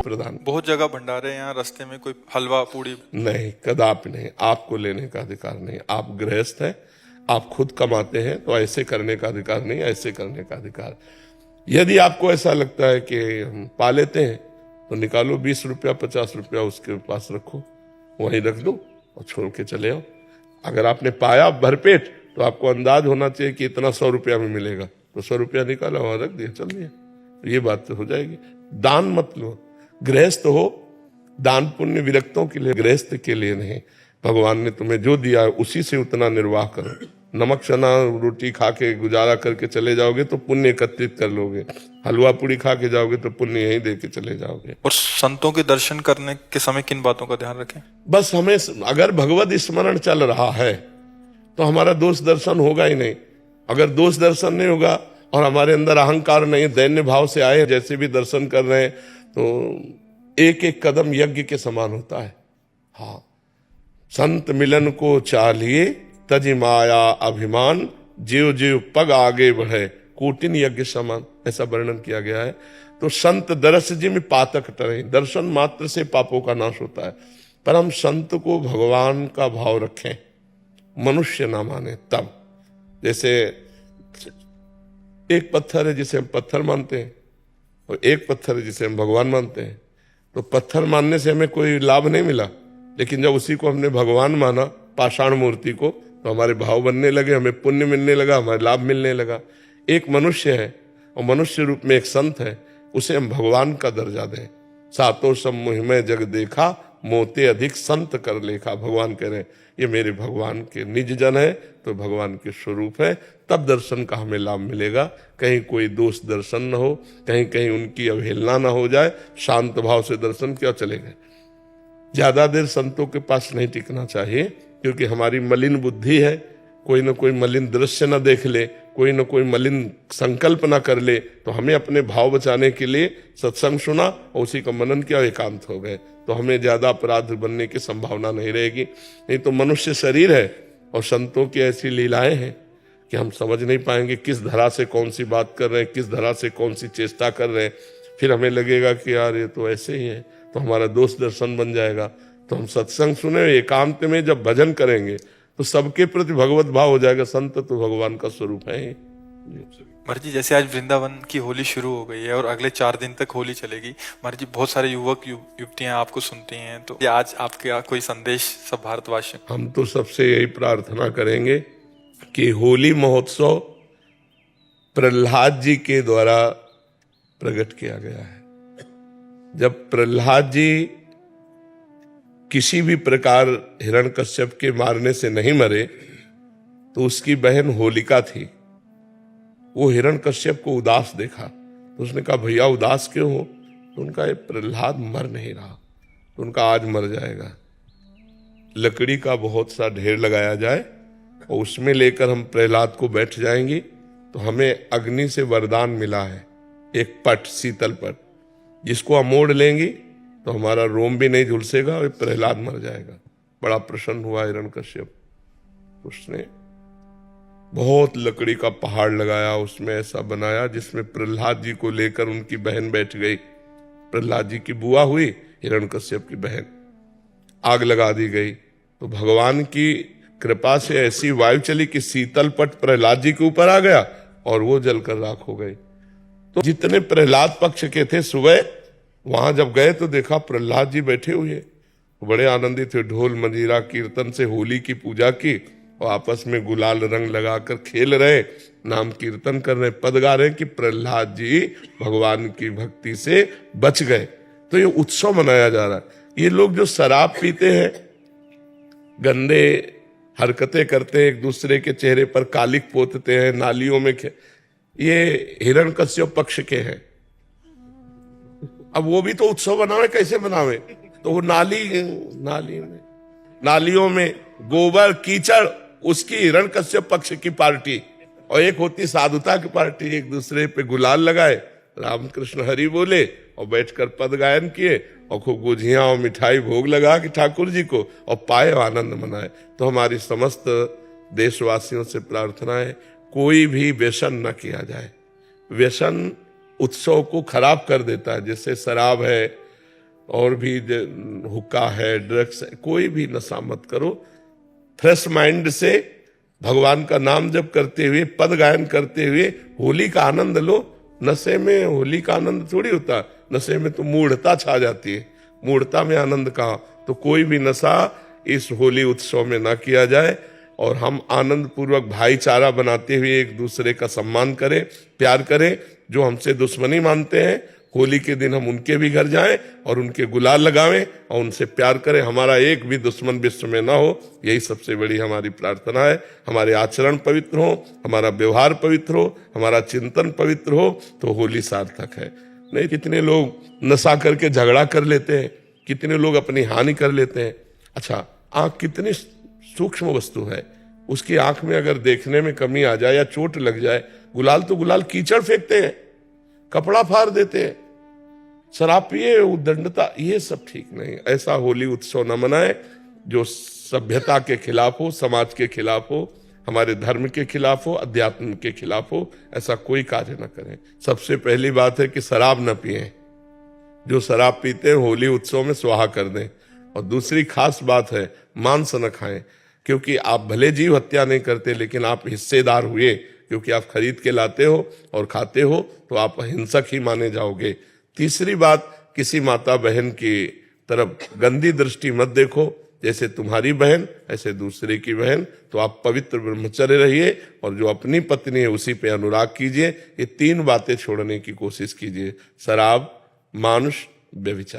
प्रदान। बहुत जगह भंडारे हैं, यहाँ रास्ते में कोई हलवा पूड़ी नहीं, कदापि नहीं, आपको लेने का अधिकार नहीं। आप गृहस्थ हैं, आप खुद कमाते हैं, तो ऐसे करने का अधिकार नहीं, ऐसे करने का अधिकार। यदि आपको ऐसा लगता है कि हम पा लेते हैं, तो निकालो 20 रुपया 50 रुपया उसके पास रखो, वहीं रख दो और छोड़ के चले आओ। अगर आपने पाया भरपेट, तो आपको अंदाज होना चाहिए कि इतना 100 रुपया में मिलेगा, तो 100 रुपया निकाला वहां रख दिया, चल दिया, तो ये बात तो हो जाएगी। दान मत लो, गृहस्थ हो, दान पुण्य विरक्तों के लिए, गृहस्थ के लिए नहीं। भगवान ने तुम्हें जो दिया है उसी से उतना निर्वाह करो। नमक चना रोटी खा के गुजारा करके चले जाओगे तो पुण्य एकत्रित कर लोगे, हलवा पूड़ी खा के जाओगे तो पुण्य यहीं दे के चले जाओगे। और संतों के दर्शन करने के समय किन बातों का ध्यान रखें? बस हमें अगर भगवत स्मरण चल रहा है तो हमारा दोष दर्शन होगा ही नहीं। अगर दोष दर्शन नहीं होगा और हमारे अंदर अहंकार नहीं, दैन्य भाव से आए जैसे भी दर्शन कर रहे हैं, तो एक एक कदम यज्ञ के समान होता है। हाँ, संत मिलन को चाहिए तज माया अभिमान, जीव जीव पग आगे बढ़े कोटिन यज्ञ समान, ऐसा वर्णन किया गया है। तो संत दरस जिम पातक टरे, दर्शन मात्र से पापों का नाश होता है। पर हम संत को भगवान का भाव रखें, मनुष्य ना माने तब। जैसे एक पत्थर है जिसे हम पत्थर मानते हैं, और एक पत्थर है जिसे हम भगवान मानते हैं। तो पत्थर मानने से हमें कोई लाभ नहीं मिला, लेकिन जब उसी को हमने भगवान माना, पाषाण मूर्ति को, तो हमारे भाव बनने लगे, हमें पुण्य मिलने लगा, हमारे लाभ मिलने लगा। एक मनुष्य है और मनुष्य रूप में एक संत है, उसे हम भगवान का दर्जा दें। सातों समूह में जग देखा, मोते अधिक संत कर लेखा। भगवान कह रहे हैं ये मेरे भगवान के निज जन है, तो भगवान के स्वरूप है, तब दर्शन का हमें लाभ मिलेगा। कहीं कोई दोष दर्शन न हो, कहीं कहीं उनकी अवहेलना न हो जाए, शांत भाव से दर्शन क्या चले गए। ज्यादा देर संतों के पास नहीं टिकना चाहिए, क्योंकि हमारी मलिन बुद्धि है, कोई ना कोई मलिन दृश्य न देख ले, कोई ना कोई मलिन संकल्प ना कर ले, तो हमें अपने भाव बचाने के लिए सत्संग सुना और उसी का मनन किया, एकांत हो गए, तो हमें ज्यादा अपराध बनने की संभावना नहीं रहेगी। नहीं तो मनुष्य शरीर है और संतों की ऐसी लीलाएं हैं कि हम समझ नहीं पाएंगे किस धरा से कौन सी बात कर रहे हैं, किस धरा से कौन सी चेष्टा कर रहे हैं। फिर हमें लगेगा कि यार ये तो ऐसे ही है, तो हमारा दोष दर्शन बन जाएगा। तो हम सत्संग सुने, एकांत में जब भजन करेंगे तो सबके प्रति भगवत भाव हो जाएगा। संत तो भगवान का स्वरूप है ही। महाराज जी, जैसे आज वृंदावन की होली शुरू हो गई है और अगले 4 दिन तक होली चलेगी, महाराज जी बहुत सारे युवक युवतियां आपको सुनती हैं, तो आज आपके कोई संदेश सब भारतवासियों? हम तो सबसे यही प्रार्थना करेंगे कि होली महोत्सव प्रहलाद जी के द्वारा प्रकट किया गया है। जब प्रहलाद जी किसी भी प्रकार हिरण्यकश्यप के मारने से नहीं मरे, तो उसकी बहन होलिका थी, वो हिरण्यकश्यप को उदास देखा, तो उसने कहा भैया उदास क्यों हो? तो उनका ये प्रहलाद मर नहीं रहा, तो उनका आज मर जाएगा। लकड़ी का बहुत सा ढेर लगाया जाए और उसमें लेकर हम प्रहलाद को बैठ जाएंगे, तो हमें अग्नि से वरदान मिला है, एक पट, शीतल पट, जिसको हम मोड़ लेंगे तो हमारा रोम भी नहीं झुलसेगा और प्रहलाद मर जाएगा। बड़ा प्रसन्न हुआ हिरण्यकश्यप, उसने बहुत लकड़ी का पहाड़ लगाया, उसमें ऐसा बनाया जिसमें प्रहलाद जी को लेकर उनकी बहन बैठ गई। प्रहलाद जी की बुआ हुई हिरण्यकश्यप की बहन, आग लगा दी गई। तो भगवान की कृपा से ऐसी वायु चली कि शीतल पट प्रहलाद जी के ऊपर आ गया और वो जलकर राख हो गई। तो जितने प्रहलाद पक्ष के थे, सुबह वहां जब गए तो देखा प्रहलाद जी बैठे हुए, बड़े आनंदित थे, ढोल मंजीरा कीर्तन से होली की पूजा की और आपस में गुलाल रंग लगाकर खेल रहे, नाम कीर्तन कर रहे, पद गा रहे कि प्रहलाद जी भगवान की भक्ति से बच गए। तो ये उत्सव मनाया जा रहा है। ये लोग जो शराब पीते हैं, गंदे हरकतें करते हैं, एक दूसरे के चेहरे पर कालिक पोतते हैं, नालियों में ये हिरण्यकश्यप पक्ष के हैं। अब वो भी तो उत्सव बनावे, कैसे बनावे? तो वो नालियों में गोबर कीचड़, उसकी हिरण्यकश्यप पक्ष की पार्टी, और एक होती साधुता की पार्टी, एक दूसरे पे गुलाल लगाए, रामकृष्ण हरि बोले और बैठकर पद गायन किए और खूब गुझियां और मिठाई भोग लगा कि ठाकुर जी को, और पाए आनंद मनाए। तो हमारी समस्त देशवासियों से प्रार्थना है कोई भी व्यसन न किया जाए। व्यसन उत्सव को खराब कर देता है। जैसे शराब है, और भी हुक्का है, ड्रग्स है, कोई भी नशा मत करो। फ्रेश माइंड से भगवान का नाम जप करते हुए, पद गायन करते हुए होली का आनंद लो। नशे में होली का आनंद थोड़ी होता, नशे में तो मूढ़ता छा जाती है। मूढ़ता में आनंद कहाँ? तो कोई भी नशा इस होली उत्सव में ना किया जाए और हम आनंद पूर्वक भाईचारा बनाते हुए एक दूसरे का सम्मान करें, प्यार करें। जो हमसे दुश्मनी मानते हैं, होली के दिन हम उनके भी घर जाएं और उनके गुलाल लगावें और उनसे प्यार करें। हमारा एक भी दुश्मन विश्व में ना हो, यही सबसे बड़ी हमारी प्रार्थना है। हमारे आचरण पवित्र हो, हमारा व्यवहार पवित्र हो, हमारा चिंतन पवित्र हो, तो होली सार्थक है। नहीं, कितने लोग नशा करके झगड़ा कर लेते हैं, कितने लोग अपनी हानि कर लेते हैं। अच्छा, आंख कितनी सूक्ष्म वस्तु है, उसकी आंख में अगर देखने में कमी आ जाए या चोट लग जाए, गुलाल तो गुलाल कीचड़ फेंकते हैं, कपड़ा फाड़ देते हैं, शराब पिए, उद्दंडता, ये सब ठीक नहीं। ऐसा होली उत्सव न मनाए जो सभ्यता के खिलाफ हो, समाज के खिलाफ हो, हमारे धर्म के खिलाफ हो, अध्यात्म के खिलाफ हो। ऐसा कोई कार्य न करें। सबसे पहली बात है कि शराब न पिए। जो शराब पीते हैं होली उत्सव में स्वाहा कर दें। और दूसरी खास बात है, मांस न खाएं, क्योंकि आप भले जीव हत्या नहीं करते, लेकिन आप हिस्सेदार हुए, क्योंकि आप खरीद के लाते हो और खाते हो, तो आप हिंसक ही माने जाओगे। तीसरी बात, किसी माता बहन की तरफ गंदी दृष्टि मत देखो। जैसे तुम्हारी बहन ऐसे दूसरे की बहन। तो आप पवित्र ब्रह्मचर्य रहिए और जो अपनी पत्नी है उसी पे अनुराग कीजिए। ये 3 बातें छोड़ने की कोशिश कीजिए: शराब, मानुष, व्यभिचार।